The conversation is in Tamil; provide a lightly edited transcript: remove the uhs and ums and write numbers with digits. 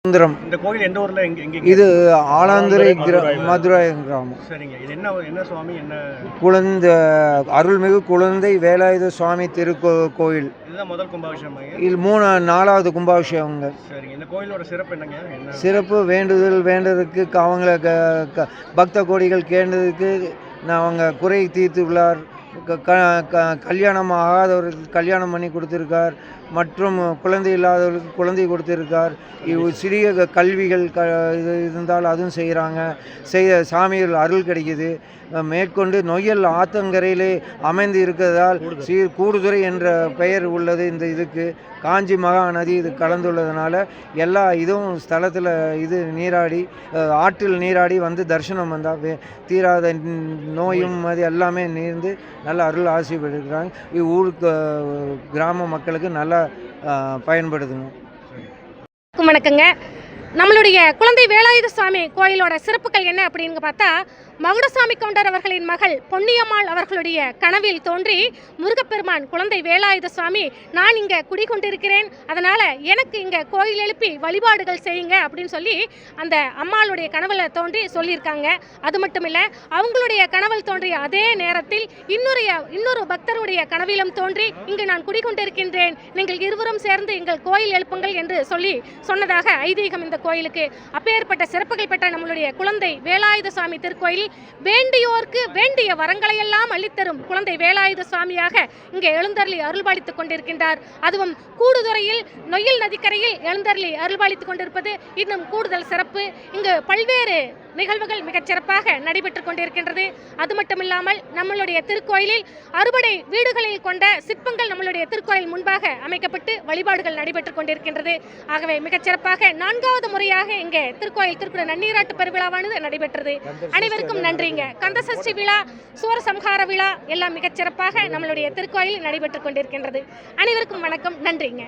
இந்த கோயில் எந்த ஊர்ல இது ஆலாந்துறை மதுரை கிராமம். சரிங்க. இது என்ன சுவாமி என்ன? குழந்தை அருள்மிகு குழந்தை வேலாயுத சுவாமி திருக்கோயில். இதுதான் முதல் கும்பாபிஷேகம். இது 4வது கும்பாபிஷேகங்க. சரிங்க. இந்த கோயிலோட சிறப்பு என்னங்க? சிறப்பு வேண்டுதலுக்கு அவங்கள பக்த கோடிகள் கேண்டதுக்கு அவங்க குறை தீர்த்து உள்ளார். கல்யாணம் ஆகாதவர்களுக்கு கல்யாணம் பண்ணி கொடுத்துருக்கார். மற்றும் குழந்தை இல்லாதவர்களுக்கு குழந்தை கொடுத்துருக்கார். சிறிய கல்விகள் இது இருந்தால் அதுவும் செய்கிறாங்க. சாமிகள் அருள் கிடைக்கிது. மேற்கொண்டு நொய்யல் ஆத்தங்கரையிலே அமைந்து இருக்கிறதால் கூடுதுறை என்ற பெயர் உள்ளது. இந்த இதுக்கு காஞ்சி மகா நதி இது கலந்துள்ளதுனால எல்லா இதுவும் ஸ்தலத்தில் இது நீராடி ஆற்றில் நீராடி வந்து தரிசனம் வந்தால் தீராத நோயும் அது எல்லாமே நீர்ந்து நல்ல அருள் ஆசி பெறுகிறாங்க. ஊருக்கு கிராம மக்களுக்கு நல்லா பயன்படுதுங்க. வணக்கங்க. நம்மளுடைய குழந்தை வேலாயுத சுவாமி கோயிலோட சிறப்புகள் என்ன அப்படின்னு பார்த்தா, மகுடசாமி கவுண்டர் அவர்களின் மகள் பொன்னியம்மாள் அவர்களுடைய கனவில் தோன்றி முருகப்பெருமான் குழந்தை வேலாயுத சுவாமி, நான் இங்கே குடிகொண்டிருக்கிறேன், அதனால் எனக்கு இங்கே கோயில் எழுப்பி வழிபாடுகள் செய்யுங்க அப்படின்னு சொல்லி அந்த அம்மாளுடைய கனவில் தோன்றி சொல்லியிருக்காங்க. அது மட்டும் இல்லை, அவங்களுடைய கனவில் தோன்றிய அதே நேரத்தில் இன்னொரு பக்தருடைய கனவிலும் தோன்றி, இங்கு நான் குடிகொண்டிருக்கின்றேன், நீங்கள் இருவரும் சேர்ந்து எங்கள் கோயில் எழுப்புங்கள் என்று சொல்லி சொன்னதாக ஐதீகம் இந்த கோயிலுக்கு. அப்பேற்பட்ட சிறப்புகள் பெற்ற நம்மளுடைய குழந்தை வேலாயுத சுவாமி திருக்கோயில் வேண்டியோர்க்கு வேண்டிய வரங்களையெல்லாம் அளித்தரும் குழந்தை வேலாயுத சுவாமியாக இங்கே எழுந்தருளி அருள்பாலித்துக் கொண்டிருக்கின்றார். அதுவும் கூடுதுறையில் நொய்யல் நதிக்கரையில் எழுந்தருளி அருள்பாலித்துக் கொண்டிருப்பது இன்னும் கூடுதல் சிறப்பு. இங்கு பல்வேறு நிகழ்வுகள் மிகச் சிறப்பாக நடைபெற்றுக் கொண்டிருக்கின்றது. அது மட்டுமில்லாமல் நம்மளுடைய திருக்கோயிலில் அறுபடை வீடுகளில் கொண்ட சிற்பங்கள் நம்மளுடைய திருக்கோயில் முன்பாக அமைக்கப்பட்டு வழிபாடுகள் நடைபெற்றுக் கொண்டிருக்கின்றது. ஆகவே மிகச் சிறப்பாக 4வது முறையாக இங்கே திருக்கோயில் திருக்குட நன்னீராட்டு பெருவிழாவானது நடைபெற்றது. அனைவருக்கும் நன்றிங்க. கந்தசஷ்டி விழா, சூரசம்ஹார விழா எல்லாம் மிகச் சிறப்பாக நம்மளுடைய திருக்கோயில் நடைபெற்றுக் கொண்டிருக்கின்றது. அனைவருக்கும் வணக்கம். நன்றிங்க.